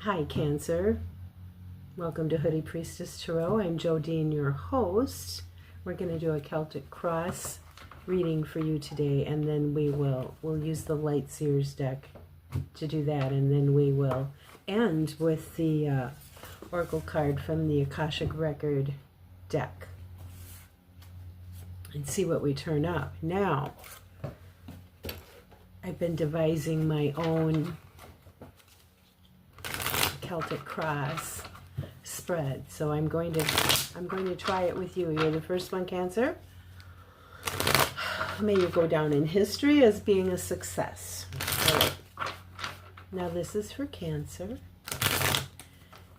Hi, Cancer. Welcome to Hoodie Priestess Tarot. I'm Jodine, your host. We're going to do a Celtic Cross reading for you today, and then we'll use the Light Seers deck to do that, and then we will end with the Oracle card from the Akashic Record deck and see what we turn up. Now, I've been devising my own Celtic Cross spread, so I'm going to try it with you. You're the first one, Cancer. May you go down in history as being a success. Right. Now this is for Cancer,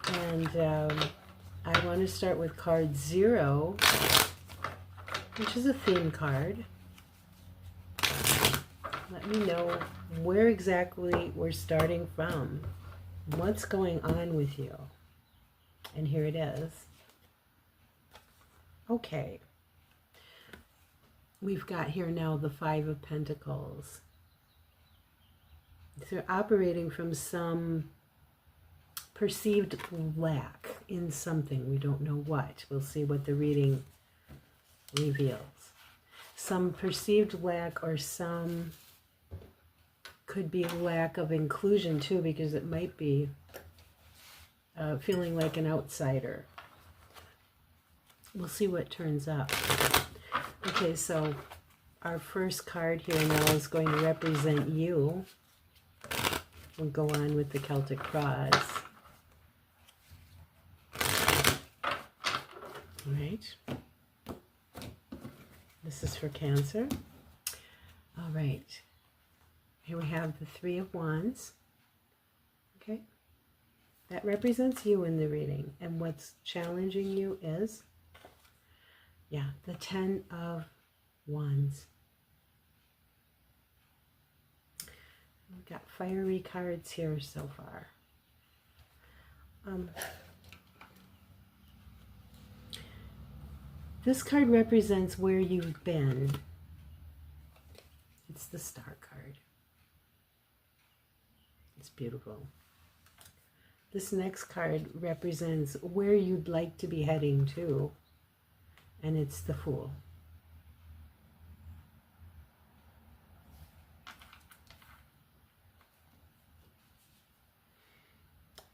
and I want to start with card 0, which is a theme card. Let me know where exactly we're starting from. What's going on with you? And here it is. Okay. We've got here now the 5 of Pentacles. So operating from some perceived lack in something. We don't know what. We'll see what the reading reveals. Some perceived lack, or some could be lack of inclusion too, because it might be feeling like an outsider. We'll see what turns up. Okay, so our first card here now is going to represent you. We'll go on with the Celtic Cross. All right. This is for Cancer. All right. Here we have the 3 of Wands. Okay. That represents you in the reading. And what's challenging you is, yeah, the 10 of Wands. We've got fiery cards here so far. This card represents where you've been. It's the Star card. It's beautiful. This next card represents where you'd like to be heading to, and it's the Fool.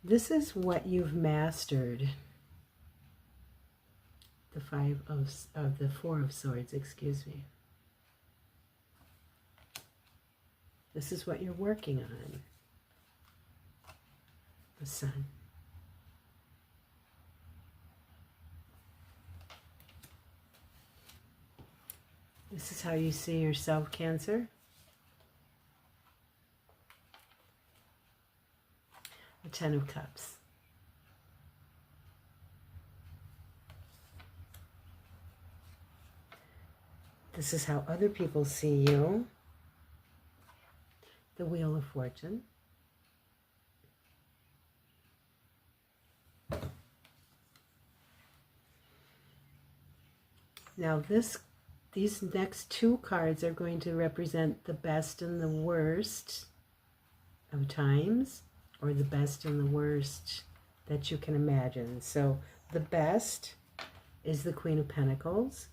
This is what you've mastered. The 4 of Swords, excuse me. This is what you're working on. The Sun. This is how you see yourself, Cancer. The 10 of Cups. This is how other people see you. The Wheel of Fortune. Now these next 2 cards are going to represent the best and the worst of times, or the best and the worst that you can imagine. So the best is the Queen of Pentacles.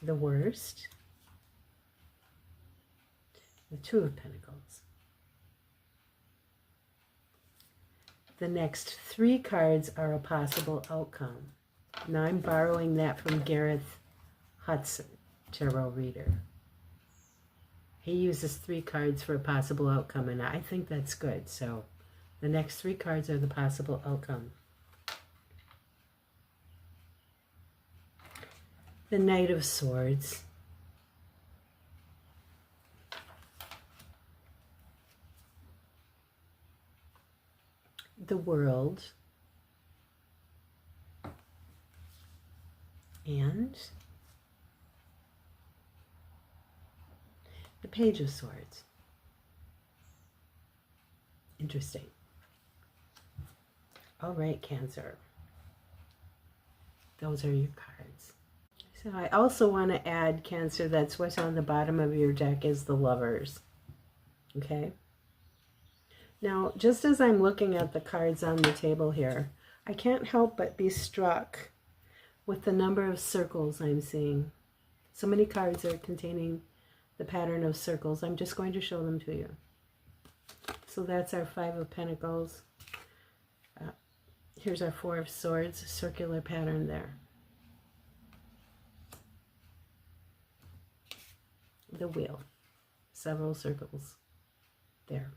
The worst, the 2 of Pentacles. The next 3 cards are a possible outcome. Now I'm borrowing that from Gareth Hudson, tarot reader. He uses 3 cards for a possible outcome, and I think that's good. So the next 3 cards are the possible outcome. The Knight of Swords. The World. And the Page of Swords. Interesting. All right, Cancer. Those are your cards. So I also want to add, Cancer, that's what's on the bottom of your deck is the Lovers. Okay? Now, just as I'm looking at the cards on the table here, I can't help but be struck with the number of circles I'm seeing. So many cards are containing the pattern of circles. I'm just going to show them to you. So that's our Five of Pentacles. Here's our Four of Swords, circular pattern there. The Wheel, several circles there.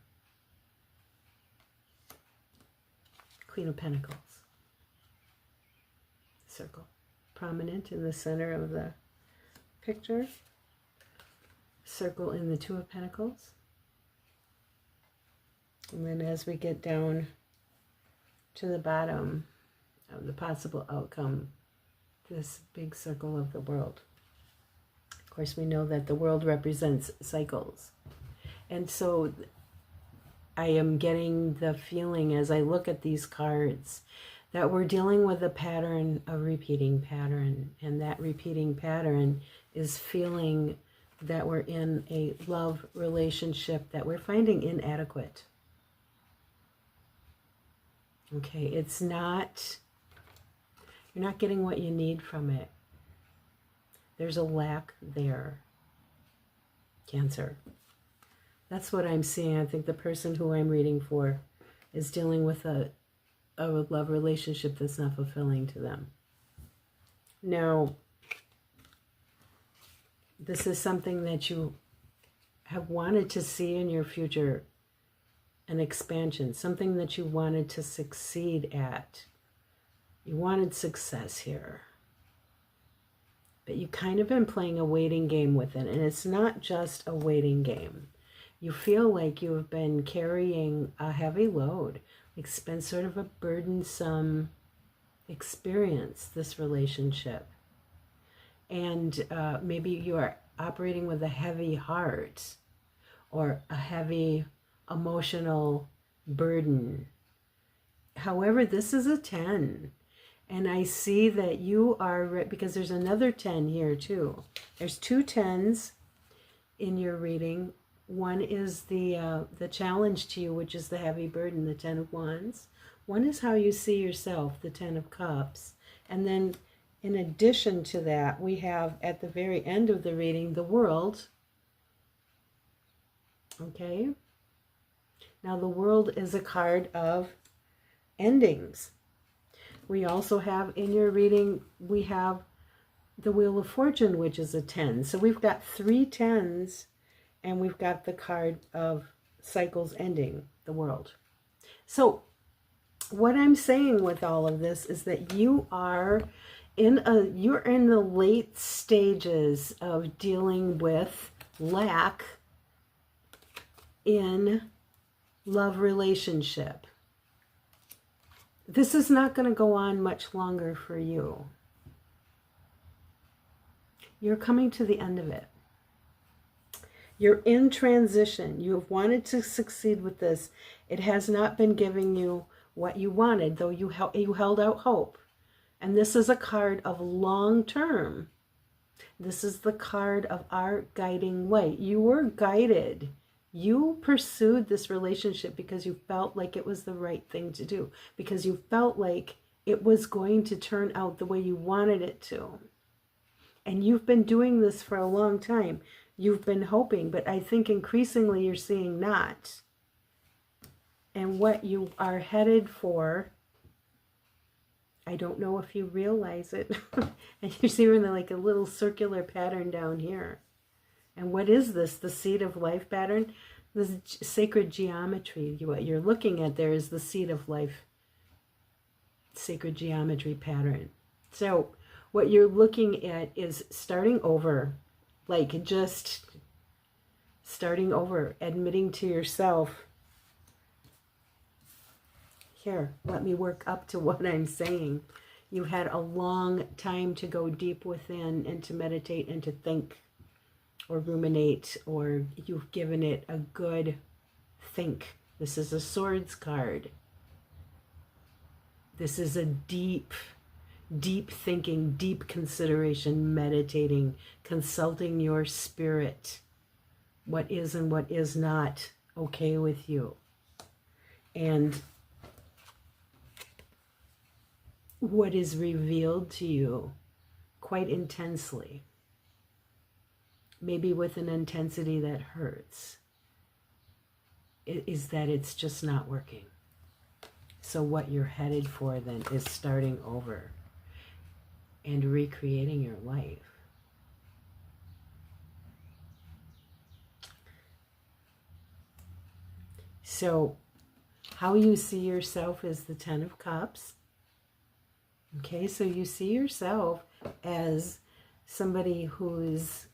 Queen of Pentacles, circle, prominent in the center of the picture. Circle in the Two of Pentacles. And then as we get down to the bottom of the possible outcome, this big circle of the world. Of course, we know that the world represents cycles. And so I am getting the feeling as I look at these cards that we're dealing with a pattern, a repeating pattern. And that repeating pattern is feeling that we're in a love relationship that we're finding inadequate. Okay, it's not, you're not getting what you need from it. There's a lack there. Cancer. That's what I'm seeing. I think the person who I'm reading for is dealing with a love relationship that's not fulfilling to them. Now, this is something that you have wanted to see in your future, an expansion, something that you wanted to succeed at. You wanted success here. But you kind of been playing a waiting game with it, and it's not just a waiting game. You feel like you've been carrying a heavy load. It's been sort of a burdensome experience, this relationship. And maybe you are operating with a heavy heart or a heavy emotional burden. However, this is a 10. And I see that you are, because there's another 10 here too. There's two 10s in your reading. One is the challenge to you, which is the heavy burden, the 10 of Wands. One is how you see yourself, the 10 of Cups. And then in addition to that, we have at the very end of the reading, the World. Okay. Now the World is a card of endings. We also have in your reading, we have the Wheel of Fortune, which is a 10. So we've got three 10s. And we've got the card of cycles ending, the World. So what I'm saying with all of this is that you are you're in the late stages of dealing with lack in love relationship. This is not going to go on much longer for you. You're coming to the end of it. You're in transition. You have wanted to succeed with this. It has not been giving you what you wanted, though you held out hope. And this is a card of long term. This is the card of our guiding light. You were guided. You pursued this relationship because you felt like it was the right thing to do. Because you felt like it was going to turn out the way you wanted it to. And you've been doing this for a long time. You've been hoping, but I think increasingly you're seeing not. And what you are headed for, I don't know if you realize it. And you're seeing like a little circular pattern down here. And what is this? The seed of life pattern? This sacred geometry. What you're looking at there is the seed of life sacred geometry pattern. So what you're looking at is starting over. Like just starting over, admitting to yourself, here, let me work up to what I'm saying. You had a long time to go deep within and to meditate and to think or ruminate, or you've given it a good think. This is a Swords card. This is a deep thinking, deep consideration, meditating, consulting your spirit, what is and what is not okay with you. And what is revealed to you quite intensely, maybe with an intensity that hurts, is that it's just not working. So what you're headed for then is starting over and recreating your life. So how you see yourself is the Ten of Cups. Okay, so you see yourself as somebody who's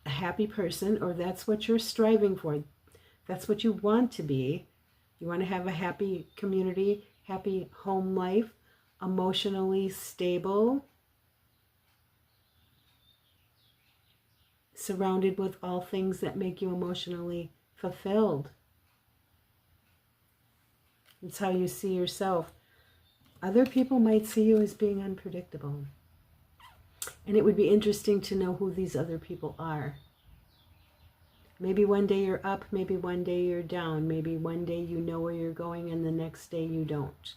a happy person, or that's what you're striving for. That's what you want to be. You want to have a happy community, happy home life, emotionally stable, surrounded with all things that make you emotionally fulfilled. It's how you see yourself. Other people might see you as being unpredictable. And it would be interesting to know who these other people are. Maybe one day you're up, maybe one day you're down. Maybe one day you know where you're going and the next day you don't.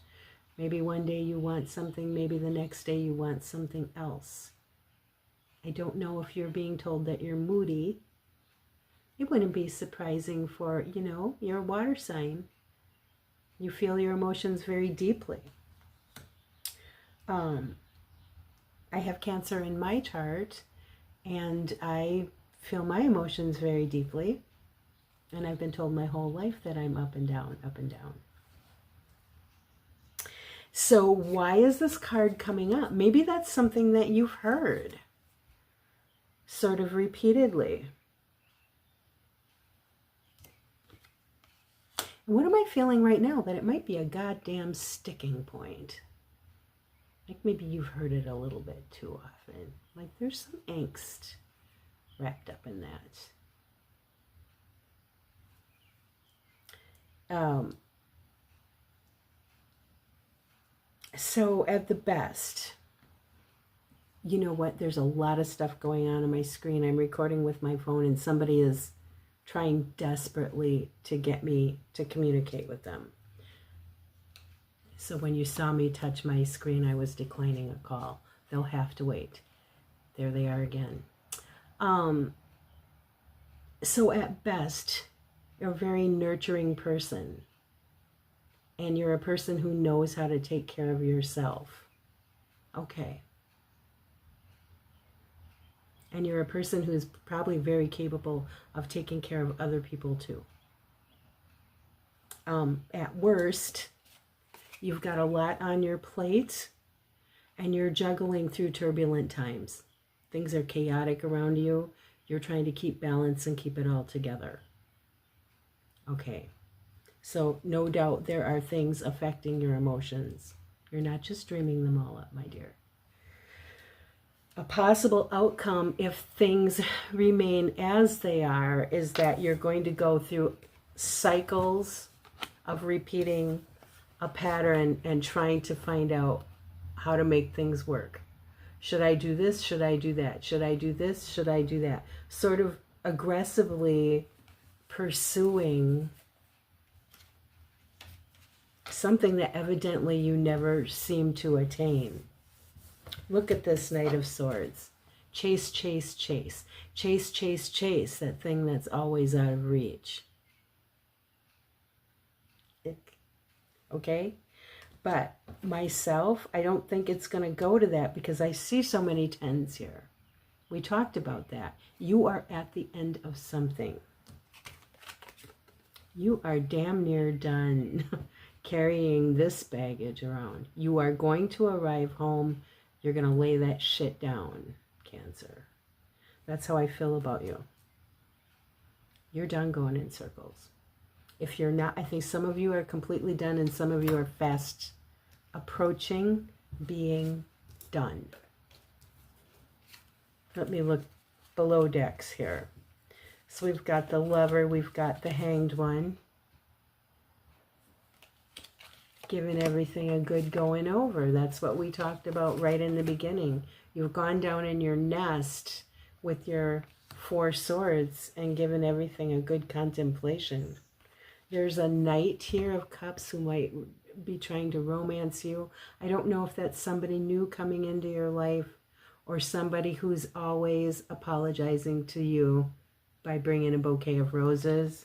Maybe one day you want something, maybe the next day you want something else. I don't know if you're being told that you're moody. It wouldn't be surprising for, you're a water sign. You feel your emotions very deeply. I have Cancer in my chart, and I feel my emotions very deeply. And I've been told my whole life that I'm up and down, up and down. So why is this card coming up? Maybe that's something that you've heard sort of repeatedly. What am I feeling right now? That it might be a goddamn sticking point. Like maybe you've heard it a little bit too often. Like there's some angst wrapped up in that. So at the best, you know what? There's a lot of stuff going on my screen. I'm recording with my phone and somebody is trying desperately to get me to communicate with them. So when you saw me touch my screen, I was declining a call. They'll have to wait. There they are again. So at best, you're a very nurturing person. And you're a person who knows how to take care of yourself. Okay. And you're a person who's probably very capable of taking care of other people too. At worst, you've got a lot on your plate and you're juggling through turbulent times. Things are chaotic around you. You're trying to keep balance and keep it all together. Okay. So no doubt there are things affecting your emotions. You're not just dreaming them all up, my dear. A possible outcome, if things remain as they are, is that you're going to go through cycles of repeating a pattern and trying to find out how to make things work. Should I do this? Should I do that? Should I do this? Should I do that? Sort of aggressively pursuing something that evidently you never seem to attain. Look at this Knight of Swords. Chase, chase, chase. Chase, chase, chase. That thing that's always out of reach. Okay? But myself, I don't think it's going to go to that because I see so many tens here. We talked about that. You are at the end of something. You are damn near done carrying this baggage around. You are going to arrive home. You're going to lay that shit down, Cancer. That's how I feel about you. You're done going in circles. If you're not, I think some of you are completely done and some of you are fast approaching being done. Let me look below decks here. So we've got the Lover, we've got the Hanged One. Giving everything a good going over. That's what we talked about right in the beginning. You've gone down in your nest with your Four Swords and given everything a good contemplation. There's a Knight here of Cups who might be trying to romance you. I don't know if that's somebody new coming into your life or somebody who's always apologizing to you by bringing a bouquet of roses.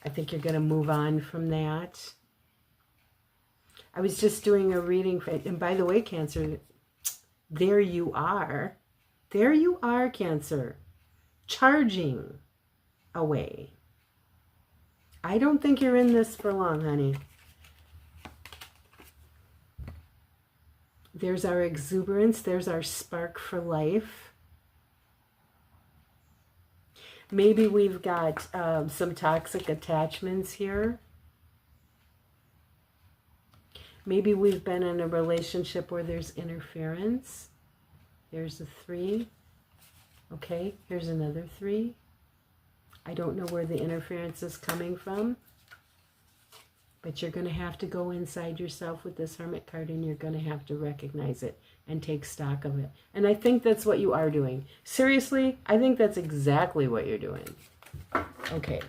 I think you're going to move on from that. I was just doing a reading for, and by the way, Cancer, there you are. There you are, Cancer, charging away. I don't think you're in this for long, honey. There's our exuberance. There's our spark for life. Maybe we've got some toxic attachments here. Maybe we've been in a relationship where there's interference. There's a 3. Okay, here's another 3. I don't know where the interference is coming from, but you're going to have to go inside yourself with this Hermit card, and you're going to have to recognize it and take stock of it. And I think that's what you are doing. Seriously, I think that's exactly what you're doing. Okay.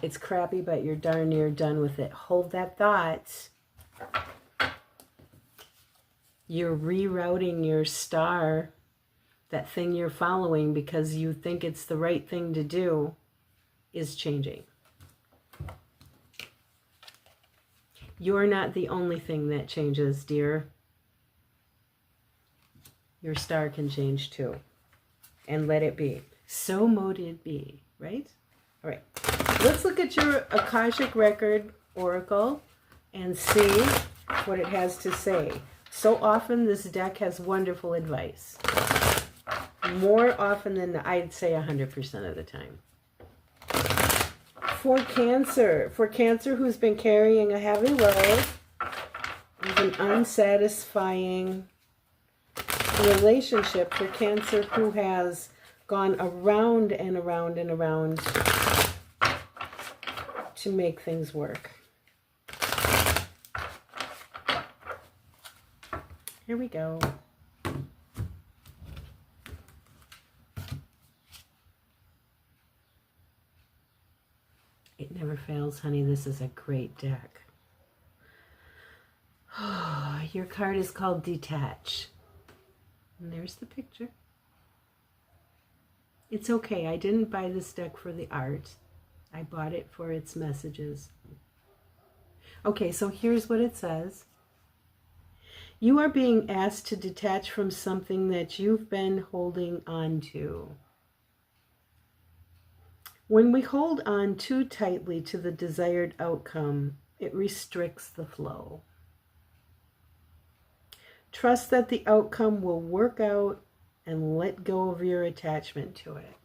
It's crappy, but you're darn near done with it. Hold that thought. You're rerouting your star, that thing you're following because you think it's the right thing to do, is changing. You're not the only thing that changes, dear. Your star can change too. And let it be. So mote it be, right? All right. Let's look at your Akashic Record Oracle and see what it has to say. So often this deck has wonderful advice. More often than I'd say 100% of the time. For Cancer who's been carrying a heavy load with an unsatisfying relationship, for Cancer who has gone around and around and around to make things work. Here we go. It never fails, honey. This is a great deck. Your card is called Detach. And there's the picture. It's okay. I didn't buy this deck for the art. I bought it for its messages. Okay, so here's what it says. You are being asked to detach from something that you've been holding on to. When we hold on too tightly to the desired outcome, it restricts the flow. Trust that the outcome will work out and let go of your attachment to it.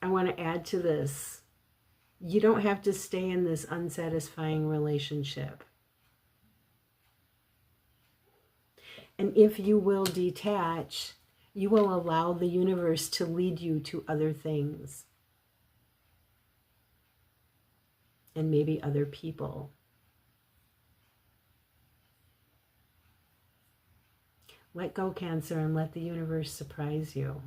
I want to add to this. You don't have to stay in this unsatisfying relationship. And if you will detach, you will allow the universe to lead you to other things. And maybe other people. Let go, Cancer, and let the universe surprise you.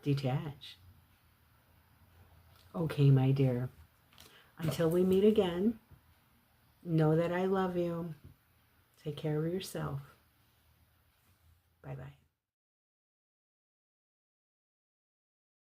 Detach. Okay, my dear. Until we meet again, know that I love you. Take care of yourself. Bye-bye.